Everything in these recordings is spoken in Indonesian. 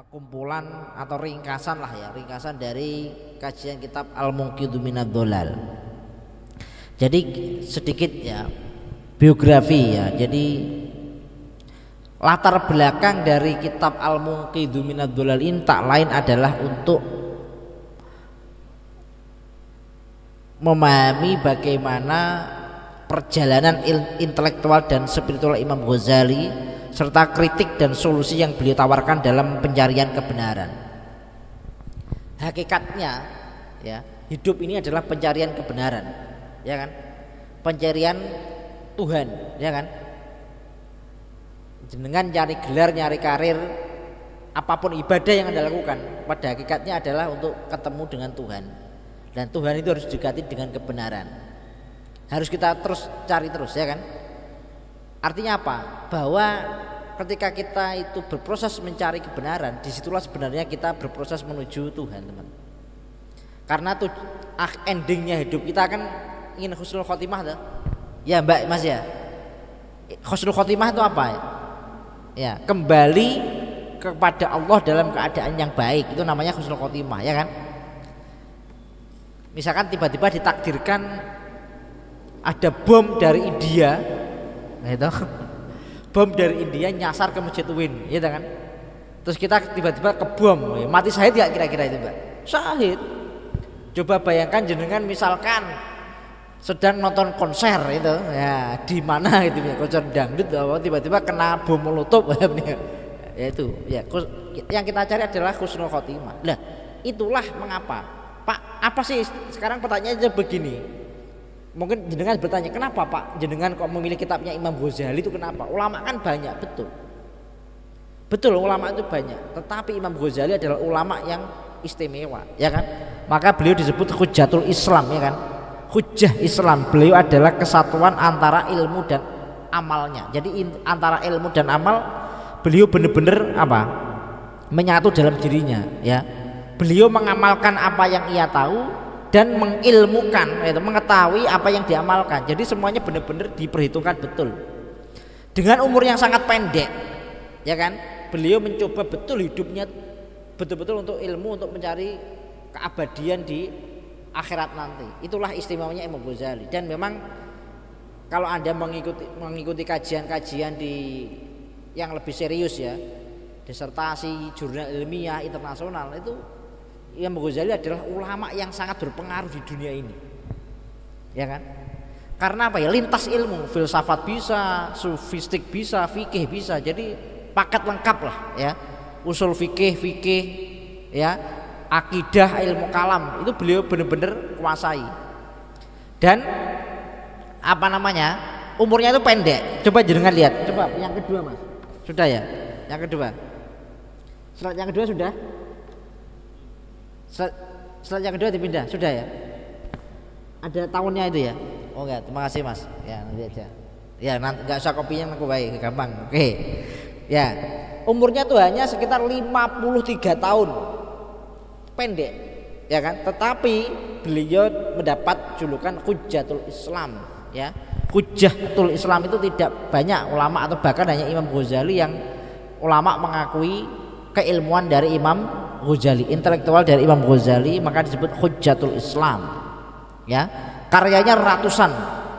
kumpulan atau ringkasan lah ya, ringkasan dari kajian kitab Al-Munqidhu Minadh Dhalal. Jadi sedikit ya biografi ya. Jadi latar belakang dari kitab Al-Munqidhu Minadh Dhalal ini tak lain adalah untuk memahami bagaimana perjalanan intelektual dan spiritual Imam Ghazali serta kritik dan solusi yang beliau tawarkan dalam pencarian kebenaran. Hakikatnya ya, hidup ini adalah pencarian kebenaran, ya kan? Pencarian Tuhan, ya kan? Dengan cari gelar, nyari karir, apapun ibadah yang Anda lakukan, pada hakikatnya adalah untuk ketemu dengan Tuhan. Dan Tuhan itu harus didekati dengan kebenaran. Harus kita terus cari terus, ya kan? Artinya apa? Bahwa ketika kita itu berproses mencari kebenaran, disitulah sebenarnya kita berproses menuju Tuhan, teman. Karena tuh endingnya hidup kita kan ingin husnul khotimah tuh. Ya Mbak Mas ya. Husnul khotimah itu apa ya? Ya, kembali kepada Allah dalam keadaan yang baik, itu namanya husnul khotimah, ya kan? Misalkan tiba-tiba ditakdirkan ada bom dari India, nah itu bom dari India nyasar ke Masjid Uin, ya kan? Terus kita tiba-tiba kebom, mati syahid gak kira-kira itu Mbak? Syahid. Coba bayangkan jenengan misalkan sedang nonton konser itu, ya di mana gitu ya, konser dangdut, tiba-tiba kena bom molotov, ya itu, ya yang kita cari adalah husnul khotimah. Lah itulah mengapa Pak, apa sih sekarang pertanyaannya begini? Mungkin jenengan bertanya, kenapa Pak jenengan kok memilih kitabnya Imam Ghazali itu kenapa? Ulama kan banyak, betul. Betul, ulama itu banyak. Tetapi Imam Ghazali adalah ulama yang istimewa, ya kan? Maka beliau disebut Hujjatul Islam, ya kan? Hujjah Islam. Beliau adalah kesatuan antara ilmu dan amalnya. Jadi antara ilmu dan amal beliau benar-benar apa? Menyatu dalam dirinya, ya. Beliau mengamalkan apa yang ia tahu dan mengilmukan, yaitu mengetahui apa yang diamalkan. Jadi semuanya benar-benar diperhitungkan betul. Dengan umur yang sangat pendek, ya kan? Beliau mencoba betul hidupnya betul-betul untuk ilmu, untuk mencari keabadian di akhirat nanti. Itulah istimewanya Imam Ghazali. Dan memang kalau Anda mengikuti kajian-kajian di yang lebih serius ya, disertasi, jurnal ilmiah internasional, itu Imam Ghazali adalah ulama yang sangat berpengaruh di dunia ini, ya kan? Karena apa ya? Lintas ilmu, filsafat bisa, sufistik bisa, fikih bisa. Jadi paket lengkap lah, ya. Usul fikih, ya, akidah, ilmu kalam, itu beliau benar-benar kuasai. Dan apa namanya? Umurnya itu pendek. Coba jenengan lihat. Coba yang kedua Mas. Sudah ya? Yang kedua. Slide yang kedua sudah? Slide yang kedua dipindah, sudah ya? Ada tahunnya itu ya? Oh enggak, terima kasih Mas. Ya nanti aja. Ya nanti enggak usah kopinya, aku baik, gampang. Oke. Ya, umurnya tuh hanya sekitar 53 tahun. Pendek, ya kan? Tetapi beliau mendapat julukan Hujjatul Islam, ya. Hujjatul Islam itu tidak banyak ulama atau bahkan hanya Imam Ghazali yang ulama mengakui keilmuan dari Imam Ghazali, intelektual dari Imam Ghazali, maka disebut Hujjatul Islam, ya. Karyanya ratusan,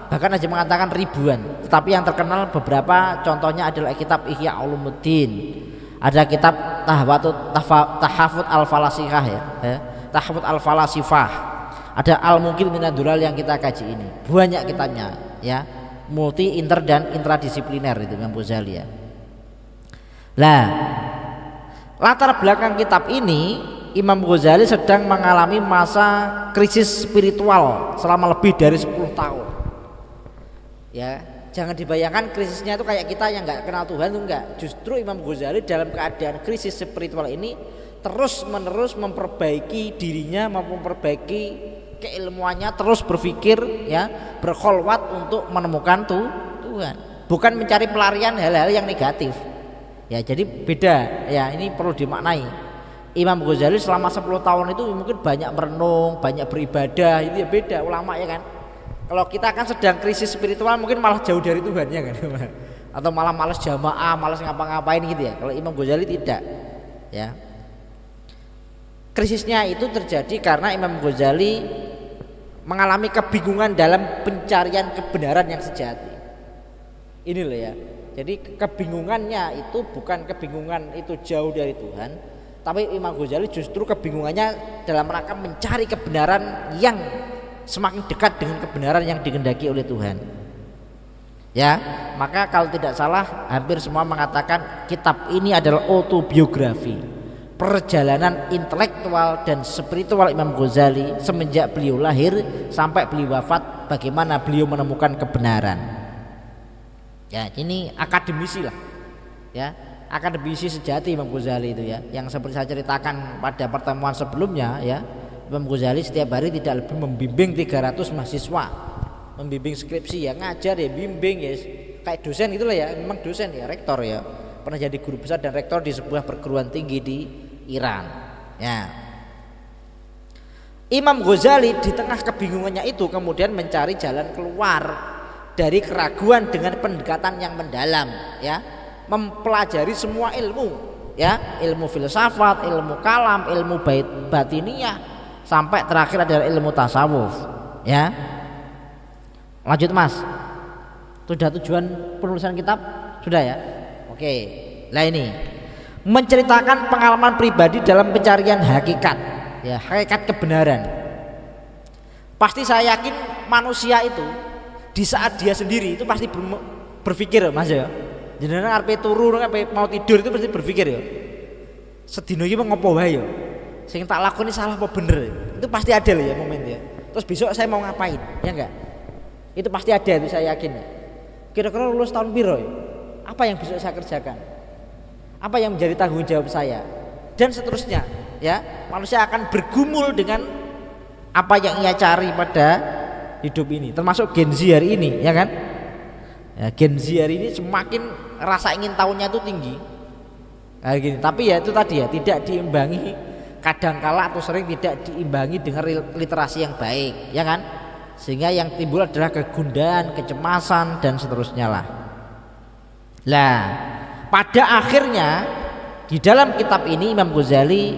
bahkan aja mengatakan ribuan. Tetapi yang terkenal beberapa contohnya adalah kitab Ihya Ulumuddin, ada kitab Tahafut Al-Falasifah, ya. Tahafut Al-Falasifah, ada Al-Munqidhu Minadh Dhalal yang kita kaji ini. Banyak kitabnya, ya, multi, inter dan intradisipliner itu Imam Ghazali, ya. Lah, latar belakang kitab ini, Imam Ghazali sedang mengalami masa krisis spiritual selama lebih dari 10 tahun. Ya, jangan dibayangkan krisisnya itu kayak kita yang nggak kenal Tuhan, itu enggak. Justru Imam Ghazali dalam keadaan krisis spiritual ini terus-menerus memperbaiki dirinya, memperbaiki keilmuannya, terus berpikir, ya, berkholwat untuk menemukan Tuhan, bukan mencari pelarian hal-hal yang negatif. Ya, jadi beda, ya, ini perlu dimaknai. Imam Ghazali selama 10 tahun itu mungkin banyak merenung, banyak beribadah, itu ya beda ulama, ya kan. Kalau kita kan sedang krisis spiritual mungkin malah jauh dari Tuhan, ya kan. Atau malah malas jamaah, malas ngapa-ngapain gitu ya. Kalau Imam Ghazali tidak. Ya. krisisnya itu terjadi karena Imam Ghazali mengalami kebingungan dalam pencarian kebenaran yang sejati. Ini loh ya. Jadi kebingungannya itu bukan kebingungan itu jauh dari Tuhan, tapi Imam Ghazali justru kebingungannya dalam rangka mencari kebenaran yang semakin dekat dengan kebenaran yang dikehendaki oleh Tuhan. Ya, maka kalau tidak salah hampir semua mengatakan kitab ini adalah autobiografi, perjalanan intelektual dan spiritual Imam Ghazali semenjak beliau lahir sampai beliau wafat, bagaimana beliau menemukan kebenaran. Ya, ini akademisi lah. Ya, akademisi sejati Imam Ghazali itu ya, yang seperti saya ceritakan pada pertemuan sebelumnya ya. Imam Ghazali setiap hari tidak lebih membimbing 300 mahasiswa, membimbing skripsi ya, ngajar ya, bimbing ya, kayak dosen gitulah ya, memang dosen ya, rektor ya, pernah jadi guru besar dan rektor di sebuah perguruan tinggi di Iran. Ya, Imam Ghazali di tengah kebingungannya itu kemudian mencari jalan keluar dari keraguan dengan pendekatan yang mendalam, ya, mempelajari semua ilmu, ya, ilmu filsafat, ilmu kalam, ilmu batiniyah, sampai terakhir adalah ilmu tasawuf, ya. Lanjut Mas, sudah tujuan penulisan kitab? Sudah ya? Oke. Nah ini menceritakan pengalaman pribadi dalam pencarian hakikat, ya, hakikat kebenaran. Pasti saya yakin manusia itu di saat dia sendiri itu pasti berpikir Mas ya. Jenengan arepe turu mau tidur itu pasti berpikir ya. Sedino iki ngopo wae ya. Sing tak lakoni salah apa bener? Itu pasti ada loh ya momennya. Terus besok saya mau ngapain? Ya enggak? Itu pasti ada, itu saya yakin. Kira-kira lulus tahun piro ya? Apa yang bisa saya kerjakan? Apa yang menjadi tanggung jawab saya? Dan seterusnya, ya. Manusia akan bergumul dengan apa yang ia cari pada hidup ini, termasuk Gen Z hari ini, ya kan? Ya, Gen Z hari ini semakin rasa ingin tahunya itu tinggi. Nah, gini. Tapi ya itu tadi ya, tidak diimbangi, kadangkala atau sering tidak diimbangi dengan literasi yang baik, ya kan? Sehingga yang timbul adalah kegundahan, kecemasan dan seterusnya lah. Lah, pada akhirnya di dalam kitab ini Imam Ghazali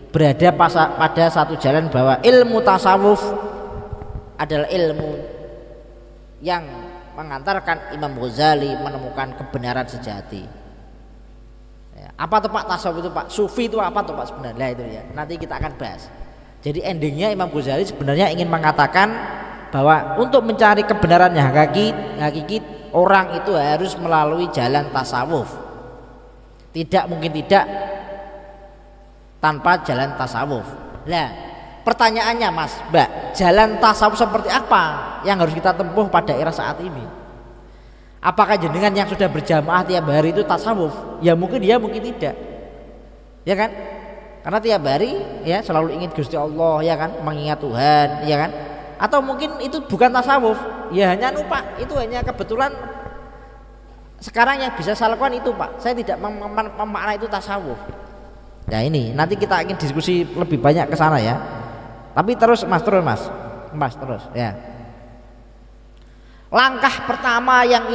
berada pada satu jalan bahwa ilmu tasawuf adalah ilmu yang mengantarkan Imam Ghazali menemukan kebenaran sejati. Ya, apa tuh Pak tasawuf itu Pak? Sufi itu apa tuh Pak sebenarnya itu ya? Nanti kita akan bahas. Jadi endingnya Imam Ghazali sebenarnya ingin mengatakan bahwa untuk mencari kebenaran yang hakiki orang itu harus melalui jalan tasawuf. Tidak mungkin tidak tanpa jalan tasawuf. Nah, pertanyaannya Mas, Mbak, jalan tasawuf seperti apa yang harus kita tempuh pada era saat ini? Apakah jenengan yang sudah berjamaah tiap hari itu tasawuf? Ya mungkin tidak. Ya kan? Karena tiap hari ya selalu ingat Gusti Allah, ya kan? Mengingat Tuhan, ya kan? Atau mungkin itu bukan tasawuf, ya hanya Pak, itu hanya kebetulan sekarang yang bisa saya lakukan itu Pak, saya tidak memaknai itu tasawuf. Nah ini nanti kita ingin diskusi lebih banyak ke sana ya. Tapi terus Mas terus ya. Langkah pertama yang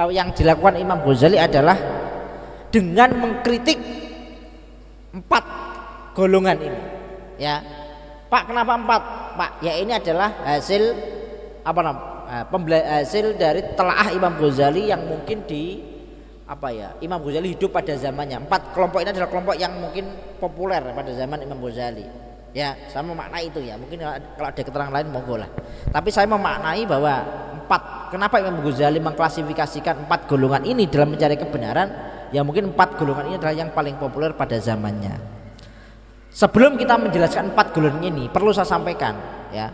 yang dilakukan Imam Ghazali adalah dengan mengkritik 4 golongan ini. Ya, Pak, kenapa 4? Pak, ya ini adalah hasil hasil dari telaah Imam Ghazali yang mungkin Imam Ghazali hidup pada zamannya. 4 kelompok ini adalah kelompok yang mungkin populer pada zaman Imam Ghazali. Ya, saya memaknai itu ya. Mungkin kalau ada keterangan lain monggo lah. Tapi saya memaknai bahwa 4. Kenapa Imam Ghazali mengklasifikasikan 4 golongan ini dalam mencari kebenaran? Ya mungkin 4 golongan ini adalah yang paling populer pada zamannya. Sebelum kita menjelaskan 4 golongan ini, perlu saya sampaikan ya,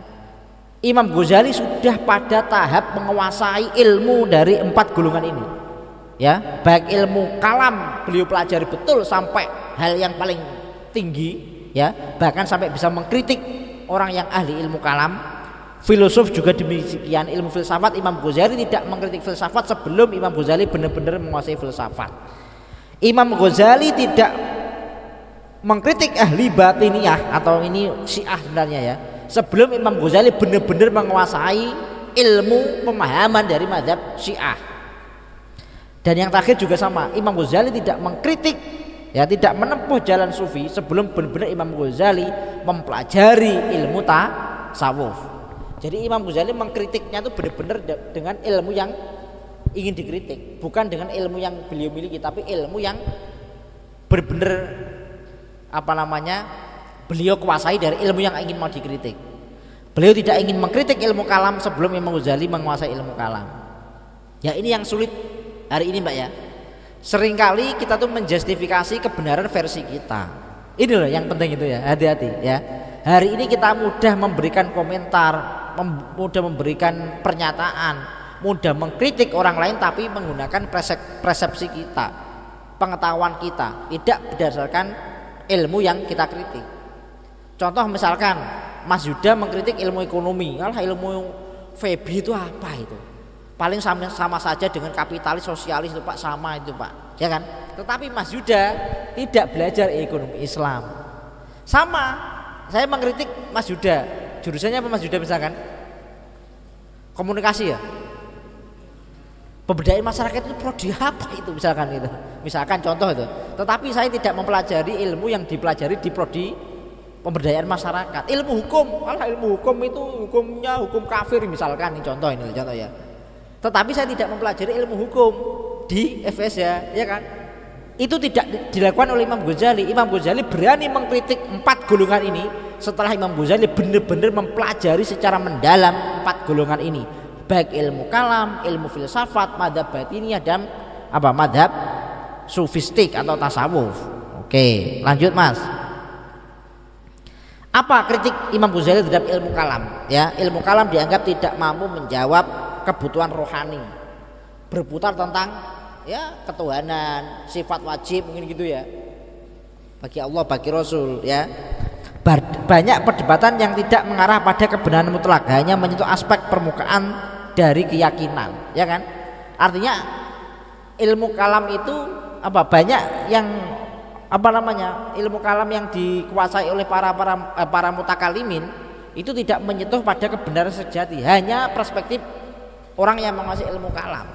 Imam Ghazali sudah pada tahap menguasai ilmu dari 4 golongan ini. Ya, baik ilmu kalam beliau pelajari betul sampai hal yang paling tinggi, ya, bahkan sampai bisa mengkritik orang yang ahli ilmu kalam. Filosof juga demikian, ilmu filsafat Imam Ghazali tidak mengkritik filsafat sebelum Imam Ghazali benar-benar menguasai filsafat. Imam Ghazali tidak mengkritik ahli batiniyah atau ini Syiah sebenarnya ya, sebelum Imam Ghazali benar-benar menguasai ilmu pemahaman dari mazhab Syiah. Dan yang terakhir juga sama, Imam Ghazali tidak mengkritik ya tidak menempuh jalan sufi sebelum benar-benar Imam Ghazali mempelajari ilmu tasawuf. Jadi Imam Ghazali mengkritiknya itu benar-benar dengan ilmu yang ingin dikritik, bukan dengan ilmu yang beliau miliki, tapi ilmu yang benar-benar beliau kuasai dari ilmu yang ingin mau dikritik. Beliau tidak ingin mengkritik ilmu kalam sebelum Imam Ghazali menguasai ilmu kalam. Ya ini yang sulit hari ini Mbak ya. Seringkali kita tuh menjustifikasi kebenaran versi kita. Ini loh yang penting itu ya, hati-hati ya. Hari ini kita mudah memberikan komentar, mudah memberikan pernyataan, mudah mengkritik orang lain tapi menggunakan persepsi kita, pengetahuan kita, tidak berdasarkan ilmu yang kita kritik. Contoh misalkan Mas Yuda mengkritik ilmu ekonomi, ilmu Febi itu apa itu? Paling sama saja dengan kapitalis sosialis itu Pak, sama itu Pak, ya kan? Tetapi Mas Yuda tidak belajar ekonomi Islam. Sama, saya mengkritik Mas Yuda, jurusannya apa Mas Yuda misalkan? Komunikasi ya. Pemberdayaan masyarakat itu prodi apa itu misalkan itu. Misalkan contoh itu. Tetapi saya tidak mempelajari ilmu yang dipelajari di prodi pemberdayaan masyarakat. Ilmu hukum, ilmu hukum itu hukumnya hukum kafir misalkan, ini contoh ya. Tetapi saya tidak mempelajari ilmu hukum di FS ya kan? Itu tidak dilakukan oleh Imam Ghazali. Imam Ghazali berani mengkritik 4 golongan ini setelah Imam Ghazali benar-benar mempelajari secara mendalam 4 golongan ini, baik ilmu kalam, ilmu filsafat, madhab batiniyah dan madhab sufistik atau tasawuf. Oke, lanjut Mas. Apa kritik Imam Ghazali terhadap ilmu kalam? Ya, ilmu kalam dianggap tidak mampu menjawab kebutuhan rohani, berputar tentang ya ketuhanan, sifat wajib mungkin gitu ya, bagi Allah, bagi Rasul ya. Banyak perdebatan yang tidak mengarah pada kebenaran mutlak, hanya menyentuh aspek permukaan dari keyakinan, ya kan? Artinya ilmu kalam itu banyak yang ilmu kalam yang dikuasai oleh para mutakalimin itu tidak menyentuh pada kebenaran sejati, hanya perspektif orang yang menguasai ilmu kalam.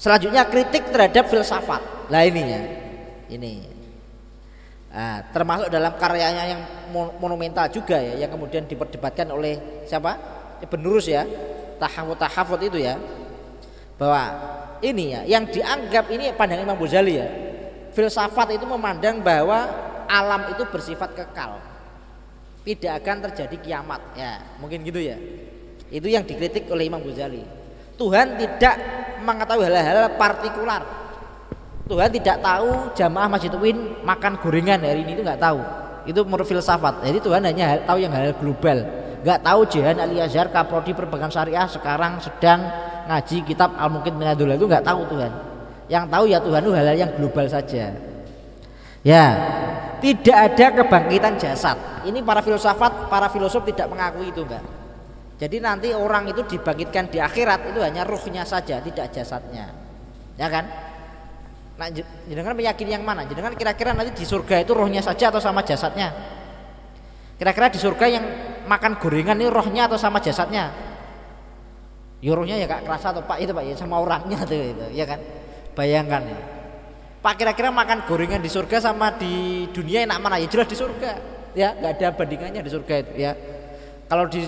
Selanjutnya kritik terhadap filsafat. Lah ini ya, ini termasuk dalam karyanya yang monumental juga ya, yang kemudian diperdebatkan oleh siapa? Ibn Rus ya, tahafut itu ya, bahwa ini ya yang dianggap ini pandangan Imam Ghazali ya. Filsafat itu memandang bahwa alam itu bersifat kekal, tidak akan terjadi kiamat ya, mungkin gitu ya. Itu yang dikritik oleh Imam Ghazali. Tuhan tidak mengetahui hal-hal partikular. Tuhan tidak tahu jamaah Masjid Uin makan gorengan hari ini, itu nggak tahu. Itu menurut filsafat. Jadi Tuhan hanya tahu yang hal global. Nggak tahu Jihan Al-Azhar Kaprodi Perbankan Syariah sekarang sedang ngaji kitab Al-Muqid Minadullah, itu nggak tahu Tuhan. Yang tahu ya Tuhan itu hal-hal yang global saja. Ya, tidak ada kebangkitan jasad. Ini para filosof tidak mengakui itu enggak. Jadi nanti orang itu dibangkitkan di akhirat itu hanya ruhnya saja, tidak jasadnya, ya kan? Nah, jenengan meyakini yang mana? Jenengan kira-kira nanti di surga itu rohnya saja atau sama jasadnya? Kira-kira di surga yang makan gorengan ini rohnya atau sama jasadnya? Ya rohnya ya Kak kerasa atau Pak itu Pak ya sama orangnya tuh itu, ya kan? Bayangkan ya. Pak kira-kira makan gorengan di surga sama di dunia enak mana? Ya jelas di surga, ya nggak ada bandingannya di surga itu ya. Kalau di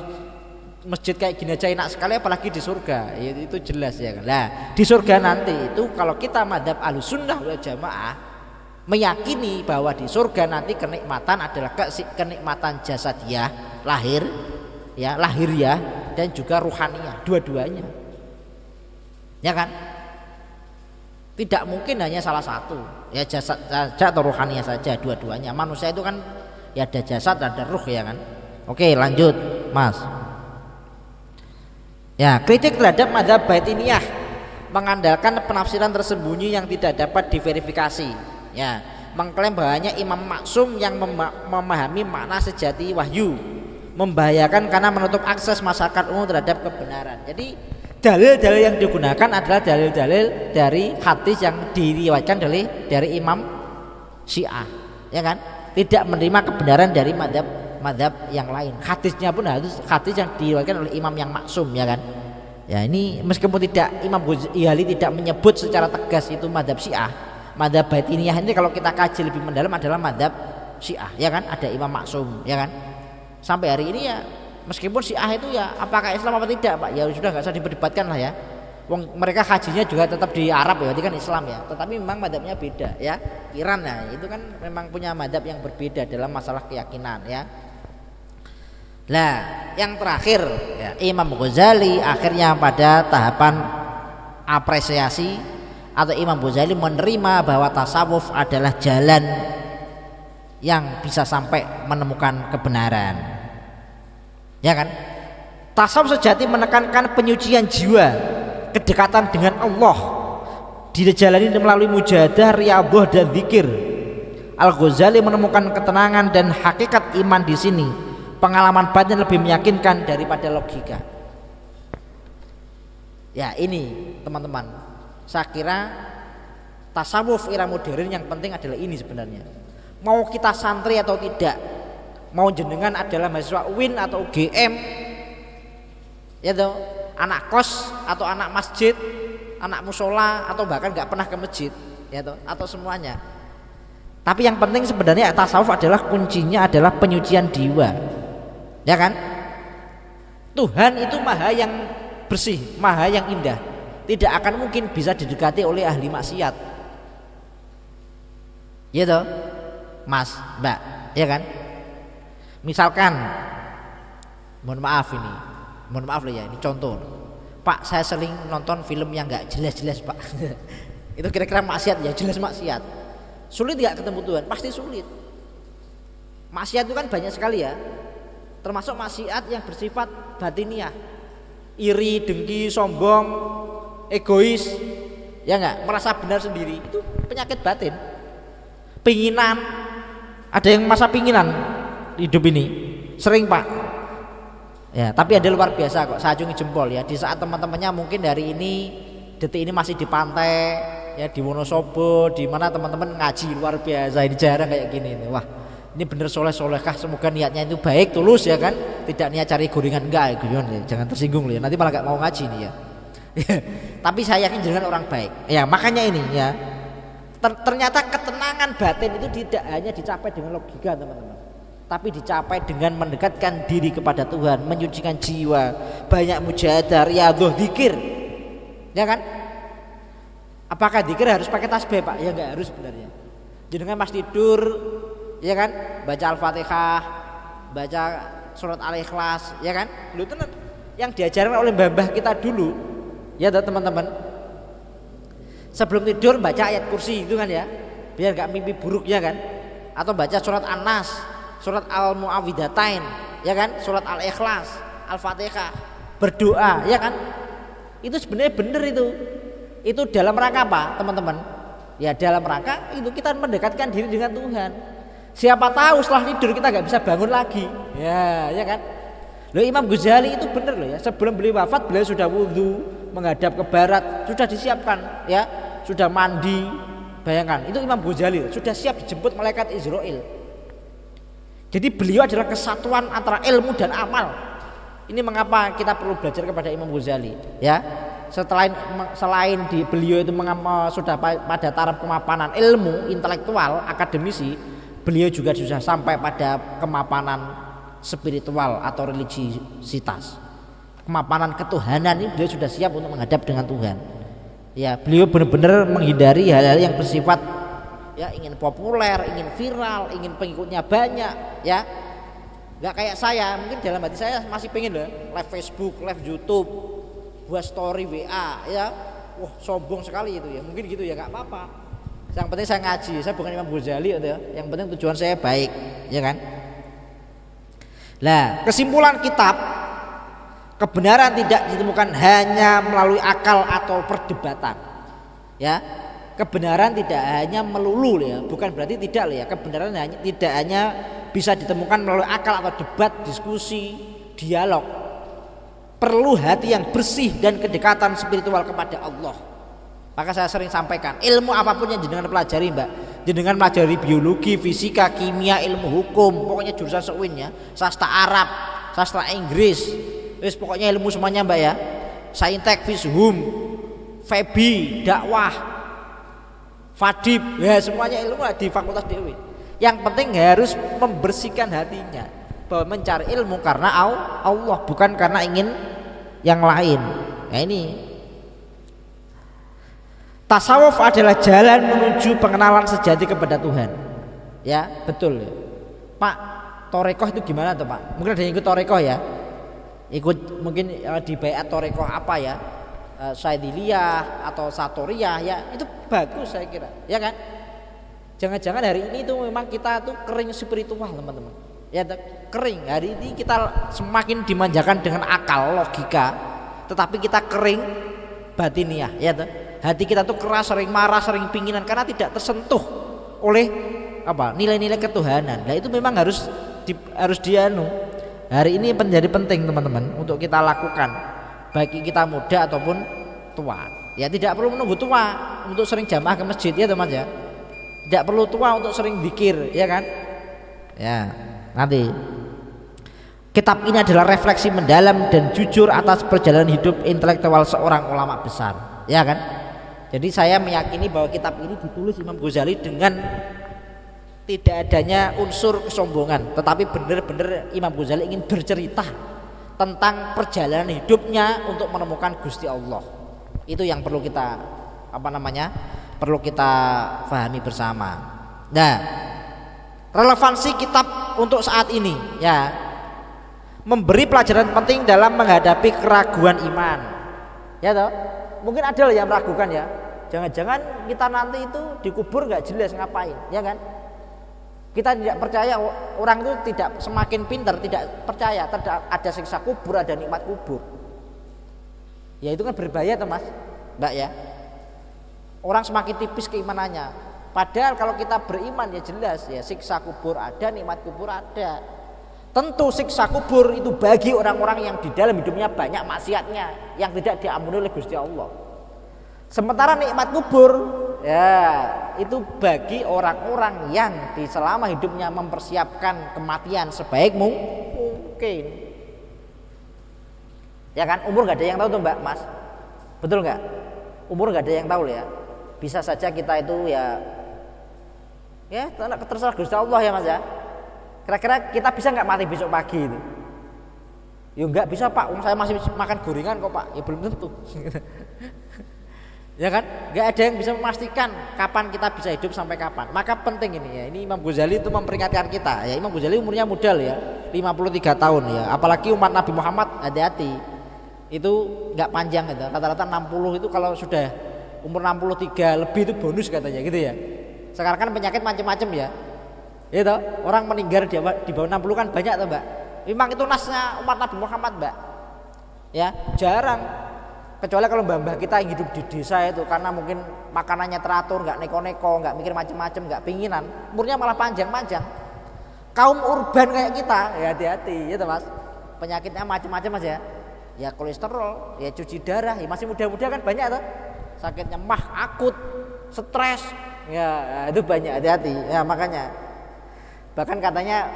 masjid kayak gini aja enak sekali, apalagi di surga ya, itu jelas ya kan. Nah di surga nanti itu kalau kita madhab Ahlussunnah wal Jamaah meyakini bahwa di surga nanti kenikmatan adalah kenikmatan jasadiyah, lahiriah dan juga ruhaniyah, dua-duanya, ya kan? Tidak mungkin hanya salah satu, ya jasad saja atau ruhaniyah saja, dua-duanya. Manusia itu kan ya ada jasad ada ruh ya kan. Oke lanjut Mas. Ya, kritik terhadap mazhab batiniyah mengandalkan penafsiran tersembunyi yang tidak dapat diverifikasi. Ya, mengklaim bahwanya Imam Maksum yang memahami makna sejati wahyu, membahayakan karena menutup akses masyarakat umum terhadap kebenaran. Jadi dalil-dalil yang digunakan adalah dalil-dalil dari hadis yang diriwayatkan dari Imam Syiah, ya kan? Tidak menerima kebenaran dari madhab yang lain. Hadisnya pun hadis yang diriwayatkan oleh imam yang maksum, ya kan? Ya ini meskipun tidak Imam Ghazali tidak menyebut secara tegas itu madhab Syiah, Madzhab Batiniyah ini kalau kita kaji lebih mendalam adalah madzhab Syiah, ya kan? Ada Imam Maksum, ya kan? Sampai hari ini ya meskipun Syiah itu ya apakah Islam apa tidak, Pak? Ya sudah nggak usah diperdebatkan lah ya. Wong mereka hajinya juga tetap di Arab ya, berarti kan Islam ya. Tetapi memang madzhabnya beda ya. Iran ya, itu kan memang punya madzhab yang berbeda dalam masalah keyakinan ya. Nah, yang terakhir ya, Imam Ghazali akhirnya pada tahapan apresiasi atau Imam Ghazali menerima bahwa tasawuf adalah jalan yang bisa sampai menemukan kebenaran. Ya kan? Tasawuf sejati menekankan penyucian jiwa, kedekatan dengan Allah dijalani melalui mujahadah, riyadhah dan zikir. Al-Ghazali menemukan ketenangan dan hakikat iman di sini. Pengalaman batin lebih meyakinkan daripada logika. Ya ini teman-teman, saya kira tasawuf era modern yang penting adalah ini sebenarnya. Mau kita santri atau tidak, mau jenengan adalah mahasiswa UIN atau UGM, ya toh, anak kos atau anak masjid, anak musola atau bahkan nggak pernah ke masjid, ya toh, atau semuanya. Tapi yang penting sebenarnya tasawuf adalah kuncinya adalah penyucian jiwa. Ya kan? Tuhan itu maha yang bersih, maha yang indah. Tidak akan mungkin bisa didekati oleh ahli maksiat. Ya toh? Mas, Mbak, ya kan? Misalkan mohon maaf lah ya, ini contoh. Pak, saya sering nonton film yang enggak jelas-jelas, Pak. Itu kira-kira maksiat ya, jelas maksiat. Sulit enggak ketemu Tuhan? Pasti sulit. Maksiat itu kan banyak sekali ya. Termasuk maksiat yang bersifat batiniah, iri, dengki, sombong, egois, ya enggak, merasa benar sendiri, itu penyakit batin. Pinginan, ada yang masa pinginan hidup ini sering, Pak. Ya, tapi ada luar biasa kok, saya acungi jempol ya. Di saat teman-temannya mungkin hari ini detik ini masih di pantai, ya di Wonosobo, di mana teman-teman ngaji luar biasa, ini jarang kayak gini nih. Wah, ini bener soleh-solehkah, semoga niatnya itu baik, tulus ya kan, tidak niat cari gorengan, enggak ya, jangan tersinggung loh ya, nanti malah gak mau ngaji nih ya. Tapi saya yakin jangan orang baik ya, makanya ini ya, ternyata ketenangan batin itu tidak hanya dicapai dengan logika teman-teman, tapi dicapai dengan mendekatkan diri kepada Tuhan, menyucikan jiwa, banyak mujahadah, riyadhah, zikir, ya kan? Apakah zikir harus pakai tasbih, Pak? Ya enggak harus sebenarnya. Jenengan pas tidur, ya kan, baca Al-Fatihah, baca surat Al-Ikhlas, ya kan, lu itu yang diajarkan oleh mbah-mbah kita dulu, ya teman-teman. Sebelum tidur baca ayat kursi itu kan ya, biar gak mimpi buruk ya kan, atau baca surat An-Nas, surat Al-Mu'awwidhatain, ya kan, surat Al-Ikhlas, Al-Fatihah, berdoa, ya kan, itu sebenarnya benar itu dalam rangka apa teman-teman? Ya dalam rangka itu kita mendekatkan diri dengan Tuhan. Siapa tahu setelah tidur kita nggak bisa bangun lagi, ya kan? Loh, Imam Ghazali itu benar loh ya. Sebelum beliau wafat beliau sudah wudhu menghadap ke barat, sudah disiapkan, ya, sudah mandi. Bayangkan, itu Imam Ghazali sudah siap dijemput malaikat Israel. Jadi beliau adalah kesatuan antara ilmu dan amal. Ini mengapa kita perlu belajar kepada Imam Ghazali, ya. Selain di beliau itu sudah pada taraf kemapanan ilmu, intelektual, akademisi, beliau juga sudah sampai pada kemapanan spiritual atau religiositas, kemapanan ketuhanan. Ini beliau sudah siap untuk menghadap dengan Tuhan. Ya, beliau benar-benar menghindari hal-hal yang bersifat ya ingin populer, ingin viral, ingin pengikutnya banyak, ya. Gak kayak saya, mungkin dalam hati saya masih pengen loh live Facebook, live YouTube, buat story WA, ya. Wah, sombong sekali itu ya. Mungkin gitu ya, gak apa-apa. Yang penting saya ngaji, saya bukan Imam Ghazali ya. Yang penting tujuan saya baik, ya kan? Nah, kesimpulan kitab, kebenaran tidak ditemukan hanya melalui akal atau perdebatan. Ya. Kebenaran tidak hanya melulu ya, bukan berarti tidak ya. Kebenaran tidak hanya bisa ditemukan melalui akal atau debat, diskusi, dialog. Perlu hati yang bersih dan kedekatan spiritual kepada Allah. Maka saya sering sampaikan, ilmu apapun yang jenengan pelajari, Mbak, jenengan pelajari biologi, fisika, kimia, ilmu hukum, pokoknya jurusan seuin ya, sastra Arab, sastra Inggris, wis pokoknya ilmu semuanya, Mbak ya. Saintek, Fishum, Febi, dakwah, Fadib, ya semuanya ilmu di fakultas dewi. Yang penting harus membersihkan hatinya bahwa mencari ilmu karena Allah, bukan karena ingin yang lain. Nah ini tasawuf adalah jalan menuju pengenalan sejati kepada Tuhan. Ya betul Pak. Torekoh itu gimana tuh Pak? Mungkin ada yang ikut torekoh ya, ikut mungkin di baiat torekoh apa ya, Saidiliyah atau Satoriyah ya, itu bagus saya kira, ya kan? Jangan-jangan hari ini itu memang kita tuh kering spiritual teman-teman, ya kering. Hari ini kita semakin dimanjakan dengan akal logika, tetapi kita kering batiniah, ya tuh. Hati kita tuh keras, sering marah, sering pinginan karena tidak tersentuh oleh apa nilai-nilai ketuhanan. Nah itu memang harus dianu. Hari ini menjadi penting teman-teman untuk kita lakukan, bagi kita muda ataupun tua. Ya tidak perlu menunggu tua untuk sering jamaah ke masjid ya teman ya. Tidak perlu tua untuk sering zikir ya kan. Ya nanti kitab ini adalah refleksi mendalam dan jujur atas perjalanan hidup intelektual seorang ulama besar, ya kan? Jadi saya meyakini bahwa kitab ini ditulis Imam Ghazali dengan tidak adanya unsur kesombongan, tetapi benar-benar Imam Ghazali ingin bercerita tentang perjalanan hidupnya untuk menemukan Gusti Allah. Itu yang perlu kita perlu kita pahami bersama. Nah, relevansi kitab untuk saat ini ya, memberi pelajaran penting dalam menghadapi keraguan iman. Ya toh? Mungkin ada yang meragukan ya. Jangan-jangan kita nanti itu dikubur nggak jelas ngapain, ya kan? Kita tidak percaya, orang itu tidak semakin pintar, tidak percaya ada siksa kubur, ada nikmat kubur. Ya itu kan berbahaya tuh Mas, Mbak ya. Orang semakin tipis keimanannya. Padahal kalau kita beriman ya jelas ya, siksa kubur ada, nikmat kubur ada. Tentu siksa kubur itu bagi orang-orang yang di dalam hidupnya banyak maksiatnya, yang tidak diampuni oleh Gusti Allah. Sementara nikmat kubur ya itu bagi orang-orang yang di selama hidupnya mempersiapkan kematian sebaik mungkin. Ya kan, umur gak ada yang tahu tuh Mbak Mas, betul nggak? Umur gak ada yang tahu ya. Bisa saja kita itu ya terserah Gusti Allah ya Mas ya. Kira-kira kita bisa nggak mati besok pagi itu? Ya nggak bisa Pak, saya masih makan gorengan kok Pak. Ya belum tentu. Ya kan, nggak ada yang bisa memastikan kapan kita bisa hidup sampai kapan. Maka penting ini ya, ini Imam Ghazali itu memperingatkan kita ya. Imam Ghazali umurnya muda ya, 53 tahun ya. Apalagi umat Nabi Muhammad, hati-hati. Itu nggak panjang gitu. Rata-rata 60 itu kalau sudah umur 63 lebih itu bonus katanya gitu ya. Sekarang kan penyakit macam-macam ya. Itu orang meninggal di bawah 60 kan banyak tuh Mbak. Memang itu nasnya umat Nabi Muhammad Mbak. Ya, jarang. Kecuali kalau mbah-mbah kita yang hidup di desa itu karena mungkin makanannya teratur, nggak neko-neko, nggak mikir macam-macam, nggak pinginan, umurnya malah panjang-panjang. Kaum urban kayak kita, ya hati-hati, ya Mas. Penyakitnya macam-macam aja. Ya kolesterol, ya cuci darah, ya masih muda-muda kan banyak tuh. Sakitnya mah akut, stres, ya itu banyak, hati-hati. Ya makanya, bahkan katanya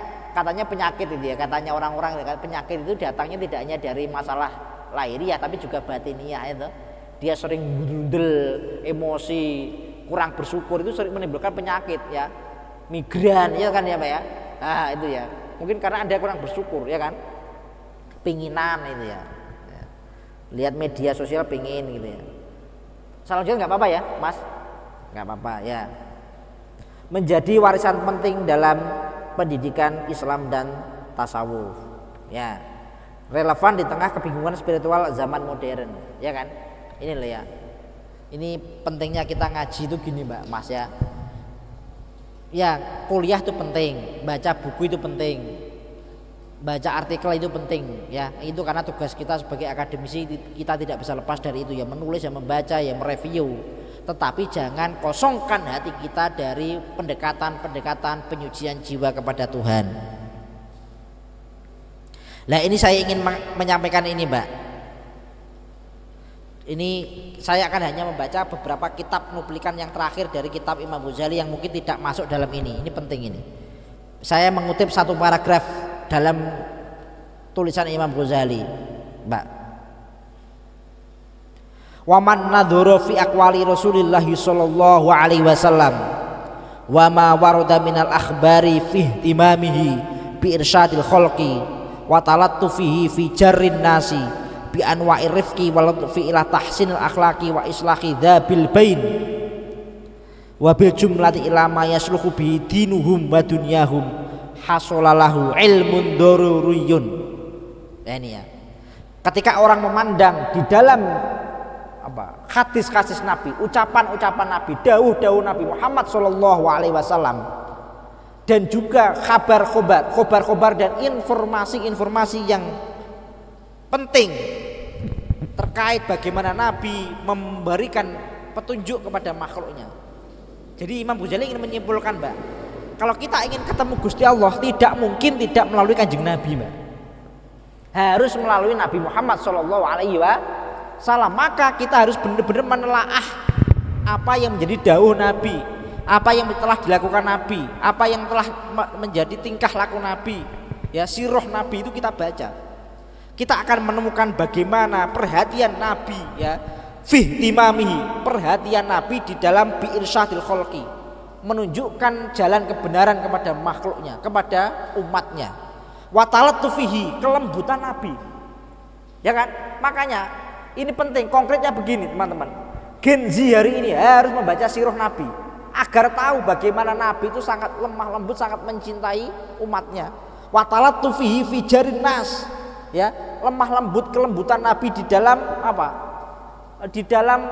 penyakit itu ya, katanya orang-orang penyakit itu datangnya tidak hanya dari masalah lahiriah tapi juga batiniah itu. Dia sering grundel, emosi, kurang bersyukur itu sering menimbulkan penyakit ya. Migran ya kan ya Pak ya. Nah itu ya. Mungkin karena Anda kurang bersyukur ya kan. Pinginan itu ya. Lihat media sosial pingin gitu ya. Selanjutnya nggak apa-apa ya Mas. Nggak apa-apa ya. Menjadi warisan penting dalam pendidikan Islam dan tasawuf ya. Relevan di tengah kebingungan spiritual zaman modern, ya kan? Ini loh ya. Ini pentingnya kita ngaji itu gini, Mbak, Mas ya. Ya, kuliah itu penting, baca buku itu penting. Baca artikel itu penting, ya. Itu karena tugas kita sebagai akademisi, kita tidak bisa lepas dari itu ya, menulis ya, membaca ya, mereview. Tetapi jangan kosongkan hati kita dari pendekatan penyucian jiwa kepada Tuhan. Nah ini saya ingin menyampaikan ini Mbak. Ini saya akan hanya membaca beberapa kitab nuplikan yang terakhir dari kitab Imam Ghazali yang mungkin tidak masuk dalam ini. Ini penting ini. Saya mengutip satu paragraf dalam tulisan Imam Ghazali, Mbak. Wa man nadhara fi aqwali Rasulillah sallallahu alaihi wasallam wa ma warada minal akhbari fi ihtimamihi bi irsyadil khalqi wa talattufihi fi jarrin nasi bi anwa'ir rifqi wa latfi ila tahsinil akhlaqi wa islahi dhabil bain wa bil jumlati ila ma yasluhu bi dinuhum wa dunyahum hasolalahu ilmun daruriyun. Ini ya, ketika orang memandang di dalam hadis-hadis Nabi, ucapan-ucapan Nabi, dawuh-dawuh Nabi Muhammad Shallallahu Alaihi Wasallam, dan juga khobar-khobar dan informasi-informasi yang penting terkait bagaimana Nabi memberikan petunjuk kepada makhluknya. Jadi Imam Ghazali ingin menyimpulkan, Mbak, kalau kita ingin ketemu Gusti Allah tidak mungkin tidak melalui kanjeng Nabi, Mbak. Harus melalui Nabi Muhammad Shallallahu Alaihi Wasallam. Maka kita harus benar-benar menelaah apa yang menjadi dawuh Nabi, apa yang telah dilakukan Nabi, apa yang telah menjadi tingkah laku Nabi, ya, sirah Nabi itu kita baca. Kita akan menemukan bagaimana perhatian Nabi, ya, fi timamihi, perhatian Nabi di dalam bi irsyadil khalqi, menunjukkan jalan kebenaran kepada makhluknya, kepada umatnya. Wa talattufihi, kelembutan Nabi, ya kan? Makanya ini penting, konkretnya begini teman-teman. Gen Z hari ini harus membaca sirah Nabi agar tahu bagaimana Nabi itu sangat lemah lembut, sangat mencintai umatnya. Wa talattufihi fi jarin nas, ya, lemah lembut kelembutan Nabi di dalam apa? Di dalam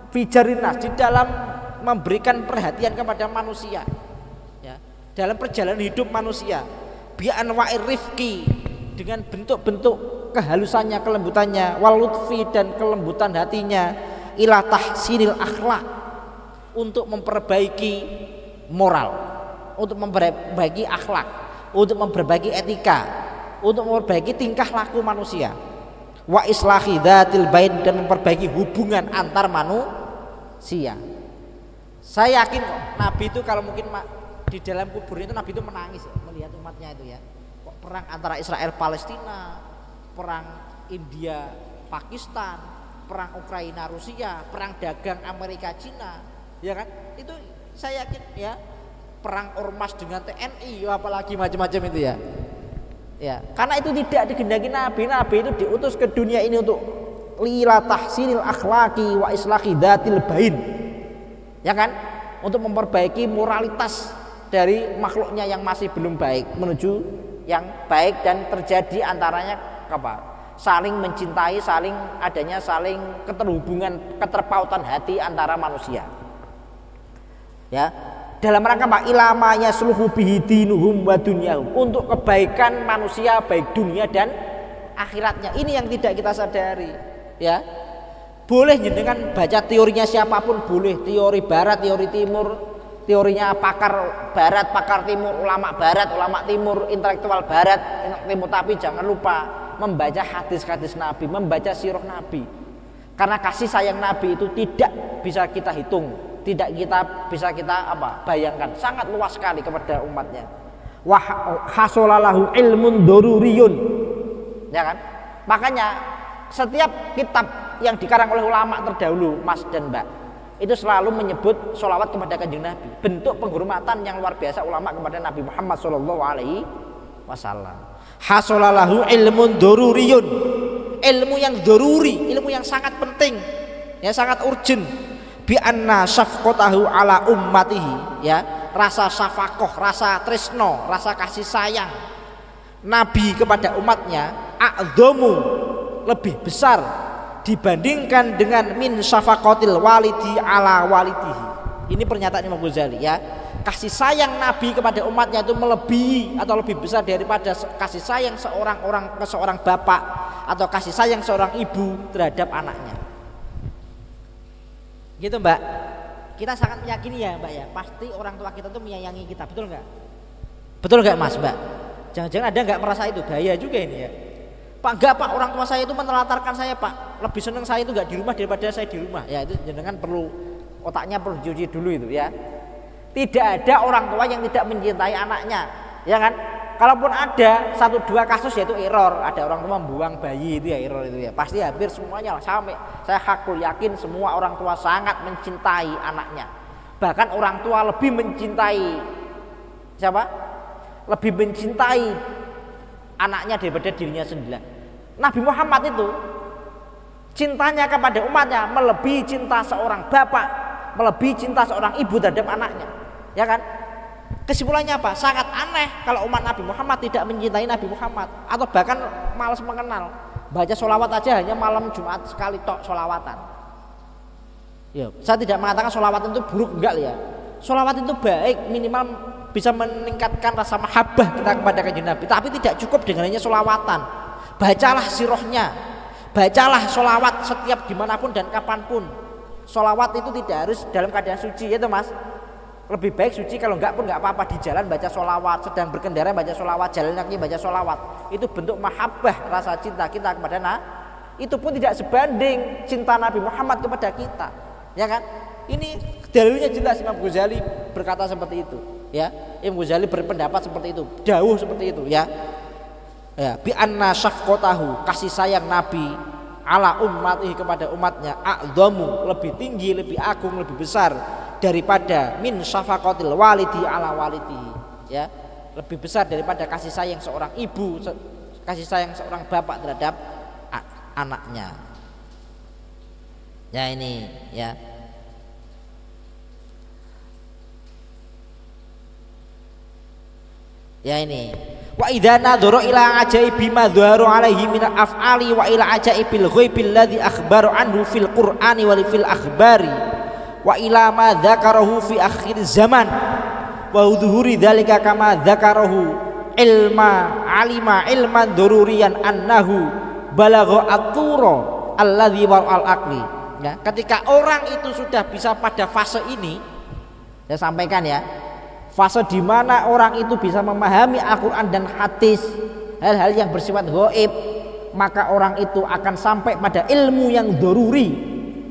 fi jarin nas, di dalam memberikan perhatian kepada manusia, ya, dalam perjalanan hidup manusia. Bi anwa'ir rifqi, dengan bentuk-bentuk kehalusannya, kelembutannya, wal lutfi, dan kelembutan hatinya, ila tahsinil akhlak, untuk memperbaiki moral, untuk memperbaiki akhlak, untuk memperbaiki etika, untuk memperbaiki tingkah laku manusia, wa islahi dzatil bain, dan memperbaiki hubungan antar manusia. Saya yakin kok Nabi itu kalau mungkin di dalam kubur itu Nabi itu menangis, ya, melihat umatnya itu, ya. Kok perang antara Israel Palestina, perang India Pakistan, perang Ukraina Rusia, perang dagang Amerika Cina, ya kan? Itu saya yakin, ya, perang ormas dengan TNI, apalagi macam-macam itu, ya. Ya, karena itu tidak digendaki Nabi. Nabi itu diutus ke dunia ini untuk lila tahsinil akhlaqi wa islahi dzatil bain, ya kan? Untuk memperbaiki moralitas dari makhluknya yang masih belum baik menuju yang baik, dan terjadi antaranya apa? Saling mencintai, saling keterhubungan, keterpautan hati antara manusia. Ya, dalam rangka ilama yasluhu bihi dinuhum wa dunyahum, untuk kebaikan manusia baik dunia dan akhiratnya. Ini yang tidak kita sadari, ya. Boleh jenengan baca teorinya siapapun, boleh, teori barat, teori timur, teorinya pakar barat, pakar timur, ulama barat, ulama timur, intelektual barat, timur, tapi jangan lupa membaca hadis-hadis Nabi, membaca sirah Nabi. Karena kasih sayang Nabi itu tidak bisa kita hitung, tidak bisa kita bayangkan, sangat luas sekali kepada umatnya. Wah, hasolalahu ilmun daruriyun, ya kan? Makanya setiap kitab yang dikarang oleh ulama terdahulu, Mas dan Mbak, itu selalu menyebut sholawat kepada kanjeng Nabi, bentuk penghormatan yang luar biasa ulama kepada Nabi Muhammad Shallallahu Alaihi Wasallam. Hasolalahu ilmun daruriyun, ilmu yang daruri, ilmu yang sangat penting, ya, sangat urgent. Bi anna syafqatahu ala ummatihi, ya, rasa syafaqah, rasa tresno, rasa kasih sayang Nabi kepada umatnya a'dhamu, lebih besar dibandingkan dengan min syafaqatil walidi ala walidihi. Ini pernyataan Imam Ghazali, ya. Kasih sayang Nabi kepada umatnya itu melebihi atau lebih besar daripada kasih sayang seorang bapak atau kasih sayang seorang ibu terhadap anaknya. Gitu, Mbak. Kita sangat meyakini, ya, Mbak, ya, pasti orang tua kita tuh menyayangi kita, betul nggak? Betul nggak, Mas, Mbak? Jangan-jangan ada nggak merasa itu? Bahaya juga ini, ya. Pak, enggak, Pak, orang tua saya itu menelantarkan saya, Pak. Lebih senang saya itu nggak di rumah daripada saya di rumah. Ya, itu jangan perlu, otaknya perlu dicuci dulu itu, ya. Tidak ada orang tua yang tidak mencintai anaknya, ya kan? kalaupun ada 1-2 kasus yaitu error, ada orang tua membuang bayi itu ya error itu ya. Pasti hampir semuanya lah, sampai saya hakul yakin semua orang tua sangat mencintai anaknya. Bahkan orang tua lebih mencintai siapa? Lebih mencintai anaknya daripada dirinya sendiri. Nabi Muhammad itu cintanya kepada umatnya melebihi cinta seorang bapak, melebihi cinta seorang ibu terhadap anaknya. Ya kan? Kesimpulannya apa? Sangat aneh kalau umat Nabi Muhammad tidak mencintai Nabi Muhammad, atau bahkan malas mengenal. Baca sholawat aja hanya malam Jumat sekali tok sholawatan. Ya, saya tidak mengatakan sholawat itu buruk, enggak ya. Sholawat itu baik, minimal bisa meningkatkan rasa mahabbah kita kepada kanjeng Nabi. Tapi tidak cukup dengan hanya sholawatan. Bacalah sirahnya, bacalah sholawat setiap dimanapun dan kapanpun. Sholawat itu tidak harus dalam keadaan suci, ya Mas. Lebih baik suci, kalau enggak pun enggak apa-apa, di jalan baca sholawat, sedang berkendara baca sholawat, jalan kaki baca sholawat. Itu bentuk mahabbah, rasa cinta kita kepada itu pun tidak sebanding cinta Nabi Muhammad kepada kita, ya kan? Ini dalilnya jelas. Imam Ghazali berkata seperti itu, ya. Imam Ghazali berpendapat seperti itu, dawuh seperti itu, ya. Ya, bi anna syafqatahu, kasih sayang Nabi ala ummatihi kepada umatnya, a'dhamu, lebih tinggi, lebih agung, lebih besar daripada min syafaqatil walidi ala walidihi, ya. Lebih besar daripada kasih sayang seorang ibu, kasih sayang seorang bapak terhadap anaknya. Ya ini, ya. Ya ini. Wa idza nadhara ila ajaibi ma dhaharu alaihi min af'ali wa ila ajaibil ghaibil ladzi akhbaru anhu fil qur'ani wa fil akhbari wa ila ma dzakarahu fi akhir zaman wa dhuhuri dzalika kama dzakarahu alima ilman daruriyan annahu balagha at-tura alladzi wal aqli. Ya, ketika orang itu sudah bisa pada fase ini, saya sampaikan ya, fase di mana orang itu bisa memahami Al-Quran dan hadis, hal-hal yang bersifat gaib, maka orang itu akan sampai pada ilmu yang daruri,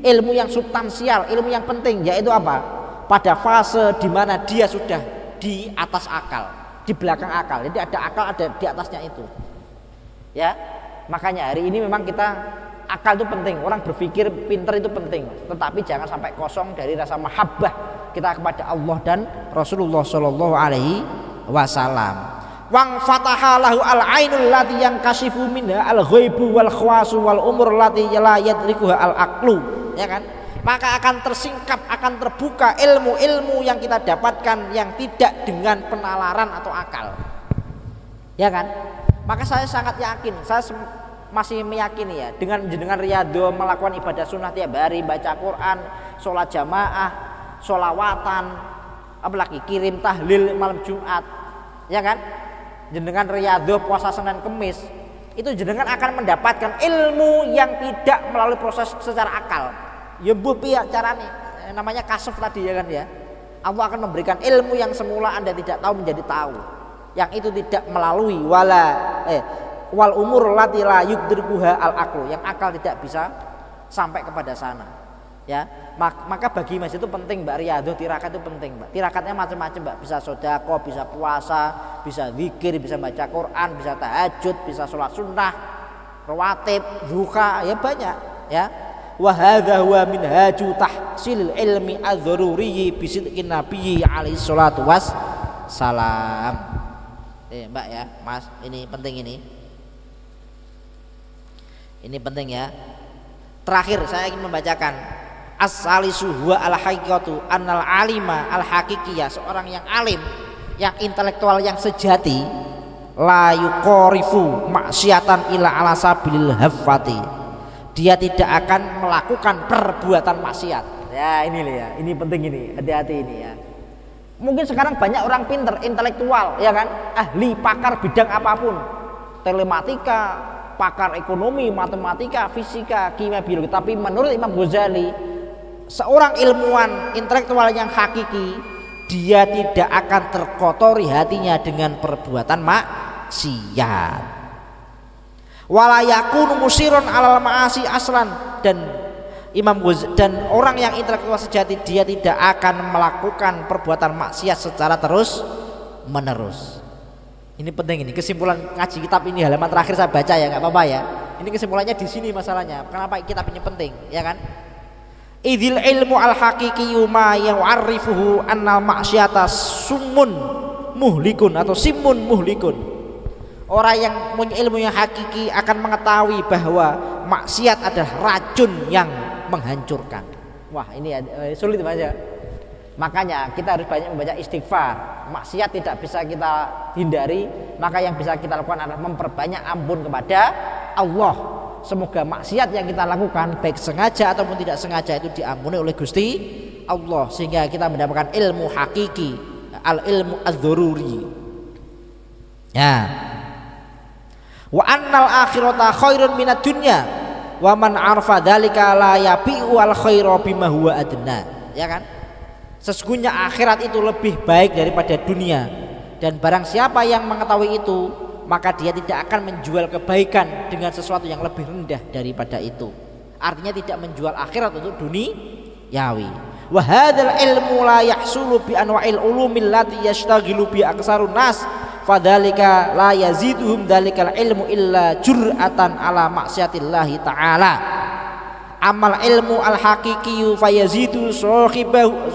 ilmu yang substansial, ilmu yang penting, yaitu apa? Pada fase di mana dia sudah di atas akal, di belakang akal. Jadi ada akal, ada di atasnya itu. Ya, makanya hari ini memang kita akal itu penting. Orang berpikir pintar itu penting, tetapi jangan sampai kosong dari rasa mahabbah kita kepada Allah dan Rasulullah Shallallahu Alaihi Wasallam. Wang fataha lahu al ainul lati yang kasifu minha al ghaibu wal khwasu wal umur lati la yadrikuha al aqlu, ya kan? Maka akan tersingkap, akan terbuka ilmu-ilmu yang kita dapatkan yang tidak dengan penalaran atau akal, ya kan? Maka saya sangat yakin, saya masih meyakini ya, dengan riyadhah melakukan ibadah sunnah tiap hari, baca Quran, sholat jamaah, sholawatan, apalagi kirim tahlil malam Jumat, ya kan? Jenengan riyadhah puasa Senin Kemis, itu jenengan akan mendapatkan ilmu yang tidak melalui proses secara akal. Ya bu pihak caranya, namanya kasuf tadi, ya kan ya. Allah akan memberikan ilmu yang semula Anda tidak tahu menjadi tahu, yang itu tidak melalui wal umur lati la yudrikuha al aqlu, yang akal tidak bisa sampai kepada sana, ya. Maka bagi Mas itu penting Mbak, riyadhah tirakat itu penting Mbak. Tirakatnya macam-macam Mbak, bisa sedekah, bisa puasa, bisa zikir, bisa baca Quran, bisa tahajud, bisa sholat sunnah, rawatib, duha, ya banyak, ya. Wa hadza huwa minhaju tahsilil ilmi adz-dzaruri bi sidqin nabiyyi alaihi salatu wassalam. Mbak ya, Mas, ini penting ini. Ini penting ya. Terakhir saya ingin membacakan as-salisu huwa al-haqiqatu annal alima al-haqiqiyah, seorang yang alim, yang intelektual, yang sejati, la yuqarifu maksiatan ila ala sabilil hafati. Dia tidak akan melakukan perbuatan maksiat. Ya ini loh ya, ini penting ini, hati-hati ini ya. Mungkin sekarang banyak orang pinter, intelektual, ya kan, ahli pakar bidang apapun, telematika, pakar ekonomi, matematika, fisika, kimia, biologi. Tapi menurut Imam Ghazali, seorang ilmuwan intelektual yang hakiki, dia tidak akan terkotori hatinya dengan perbuatan maksiat. Wala yakunu musirun alal ma'asi aslan, dan Imam Ghazali dan orang yang intelektual sejati, dia tidak akan melakukan perbuatan maksiat secara terus menerus. Ini penting, ini kesimpulan ngaji kitab ini halaman terakhir saya baca ya, nggak apa-apa ya. Ini kesimpulannya di sini masalahnya. Kenapa kitab ini penting, ya kan? Idzil ilmu al haqiqiyyu ma yu'arrifuhu annal ma'syata summun muhlikun atau simmun muhlikun. Orang yang punya ilmu yang hakiki akan mengetahui bahwa maksiat adalah racun yang menghancurkan. Wah, ini sulit saja. Makanya kita harus banyak membaca istighfar. Maksiat tidak bisa kita hindari, maka yang bisa kita lakukan adalah memperbanyak ampun kepada Allah. Semoga maksiat yang kita lakukan baik sengaja ataupun tidak sengaja itu diampuni oleh Gusti Allah, sehingga kita mendapatkan ilmu hakiki, al ilmu adz-dzururi. Ya. Wa annal akhirata khairun minad dunya wa man arfa dzalika la yabi'u al khaira bima huwa adna. Ya kan? Sesungguhnya akhirat itu lebih baik daripada dunia, dan barang siapa yang mengetahui itu maka dia tidak akan menjual kebaikan dengan sesuatu yang lebih rendah daripada itu. Artinya tidak menjual akhirat untuk duniawi. Wa hadzal ilmu la yahsulu bi anwa'il ulumil lati yashtaghilu bi aksarun nas fadzalika la yaziduhum dzalikal ilmu illa jur'atan ala maksiatillahi ta'ala. Amal ilmu al haqiqiyyu fayazidu sahibahu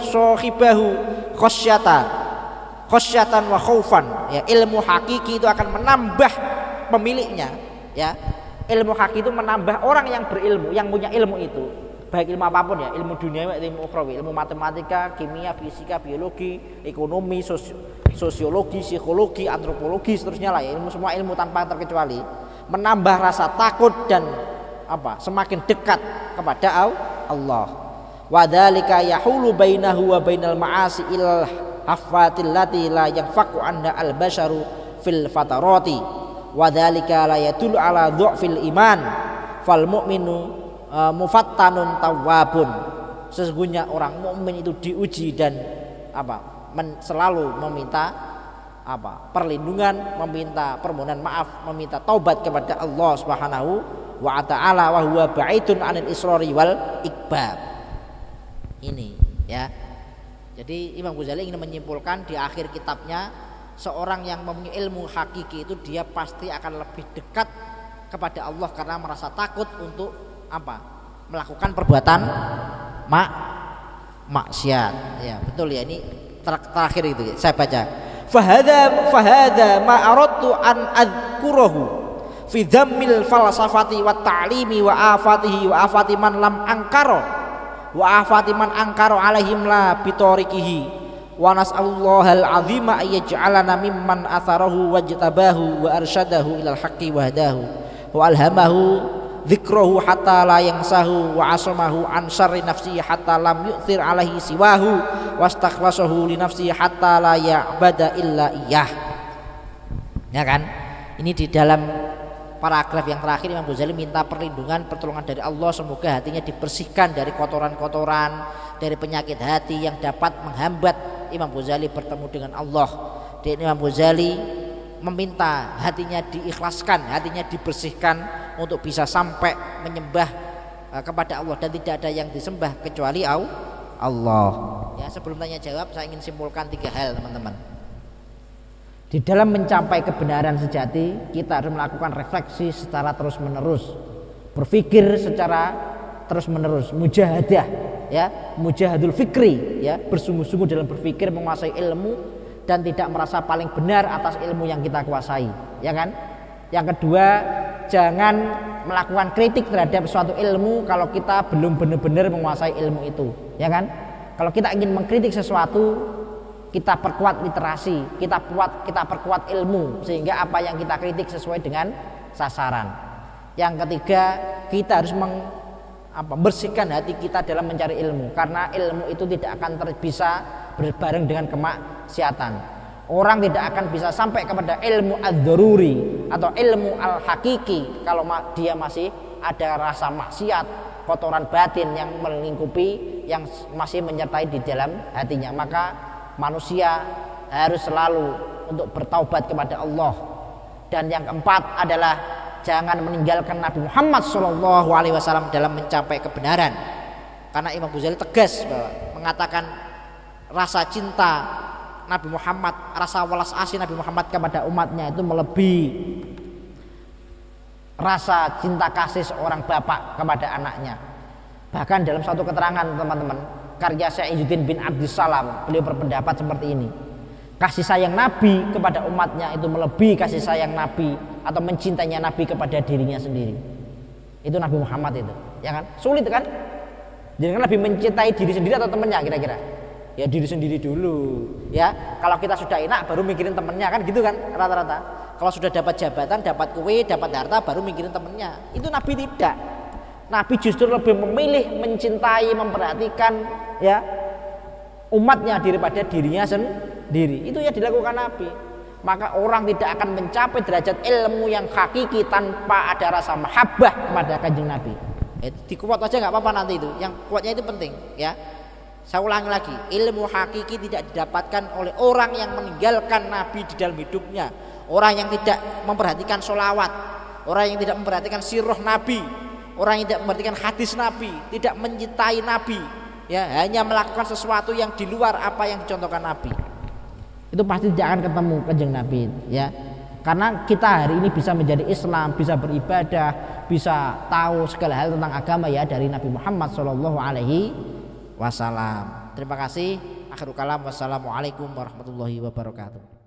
khasyatan wa khaufan. Ya, ilmu hakiki itu akan menambah pemiliknya, ya. Ilmu hakiki itu menambah orang yang berilmu, yang punya ilmu itu, baik ilmu apapun ya, ilmu dunia, ilmu ukhrawi, ilmu matematika, kimia, fisika, biologi, ekonomi, sosiologi, psikologi, antropologi, seterusnya lah ya, ilmu, semua ilmu tanpa terkecuali menambah rasa takut dan semakin dekat kepada Allah. Wa dzalika yahulu bainahu wa bainal ma'asi ilal hafatil lati la yanfaqu anna al basharu fil fatarati wa dzalika la yadullu ala dhu'fil iman fal mu'minu mufattanun tawwabun. Sesungguhnya orang mukmin itu diuji dan selalu meminta perlindungan, meminta permohonan maaf, meminta taubat kepada Allah Subhanahu wa ta'ala wa huwa ba'idun 'anil israri wal ikbab. Ini ya. Jadi Imam Ghazali ingin menyimpulkan di akhir kitabnya, seorang yang mempunyai ilmu hakiki itu dia pasti akan lebih dekat kepada Allah karena merasa takut untuk melakukan perbuatan maksiat. Ya, betul ya, ini terakhir itu saya baca. Fahadha ma aradtu an adzkurahu fi dhammil falsafati wa ta'limi wa afatihi wa afati man lam angkaro wa afati man angkaro alaihim la bitariqihi wa nas'alullahal azima ayyaj'alana mimman atharahu wajtabahu wa arsyadahu ilal haqqi wa hadahu wa alhamahu dzikrahu hatta la yansahu wa asamahu an syarri nafsihi hatta lam yu'thir alaihi siwahu wastakhlasahu li nafsihi hatta la ya'bada illa iyyah. Ya kan? Ini di dalam paragraf yang terakhir Imam Ghazali minta perlindungan, pertolongan dari Allah, semoga hatinya dibersihkan dari kotoran-kotoran, dari penyakit hati yang dapat menghambat Imam Ghazali bertemu dengan Allah. Dan Imam Ghazali meminta hatinya diikhlaskan, hatinya dibersihkan untuk bisa sampai menyembah kepada Allah dan tidak ada yang disembah kecuali Allah. Ya, sebelum tanya jawab saya ingin simpulkan 3 hal, teman-teman. Di dalam mencapai kebenaran sejati kita harus melakukan refleksi secara terus-menerus, berpikir secara terus-menerus, mujahadah, ya, mujahadul fikri, ya, bersungguh-sungguh dalam berpikir, menguasai ilmu dan tidak merasa paling benar atas ilmu yang kita kuasai, ya kan? Yang kedua, jangan melakukan kritik terhadap suatu ilmu kalau kita belum benar-benar menguasai ilmu itu, ya kan? Kalau kita ingin mengkritik sesuatu, kita perkuat literasi, kita perkuat ilmu sehingga apa yang kita kritik sesuai dengan sasaran. Yang ketiga, kita harus membersihkan hati kita dalam mencari ilmu, karena ilmu itu tidak akan bisa berbareng dengan kemaksiatan. Orang tidak akan bisa sampai kepada ilmu adz-dzururi atau ilmu al-hakiki kalau dia masih ada rasa maksiat, kotoran batin yang melingkupi, yang masih menyertai di dalam hatinya. Maka manusia harus selalu untuk bertaubat kepada Allah. Dan yang keempat adalah jangan meninggalkan Nabi Muhammad SAW dalam mencapai kebenaran. Karena Imam Ghazali tegas bahwa mengatakan rasa cinta Nabi Muhammad, rasa welas asih Nabi Muhammad kepada umatnya itu melebihi rasa cinta kasih seorang bapak kepada anaknya. Bahkan dalam satu keterangan teman-teman, karya Syekh Izzuddin bin Abdissalam, beliau berpendapat seperti ini. Kasih sayang Nabi kepada umatnya itu melebihi kasih sayang Nabi atau mencintainya Nabi kepada dirinya sendiri. Itu Nabi Muhammad itu, ya kan? Sulit kan? Jadi kan lebih mencintai diri sendiri atau temannya kira-kira? Ya diri sendiri dulu, ya. Kalau kita sudah enak baru mikirin temennya kan gitu kan rata-rata. Kalau sudah dapat jabatan, dapat kue, dapat harta baru mikirin temennya. Itu Nabi tidak. Nabi justru lebih memilih mencintai, memperhatikan ya umatnya daripada dirinya sendiri. Itu ya dilakukan Nabi. Maka orang tidak akan mencapai derajat ilmu yang hakiki tanpa ada rasa mahabbah kepada kanjeng Nabi. Dikuat aja nggak apa-apa nanti itu. Yang kuatnya itu penting ya. Saya ulangi lagi, ilmu hakiki tidak didapatkan oleh orang yang meninggalkan Nabi di dalam hidupnya, orang yang tidak memperhatikan sholawat, orang yang tidak memperhatikan sirah Nabi, orang yang tidak memperhatikan hadis Nabi, tidak mencintai Nabi, ya hanya melakukan sesuatu yang di luar apa yang dicontohkan Nabi. Itu pasti tidak akan ketemu kanjeng Nabi, ya. Karena kita hari ini bisa menjadi Islam, bisa beribadah, bisa tahu segala hal tentang agama ya dari Nabi Muhammad SAW. Terima kasih. Akhirul kalam. Wassalamualaikum warahmatullahi wabarakatuh.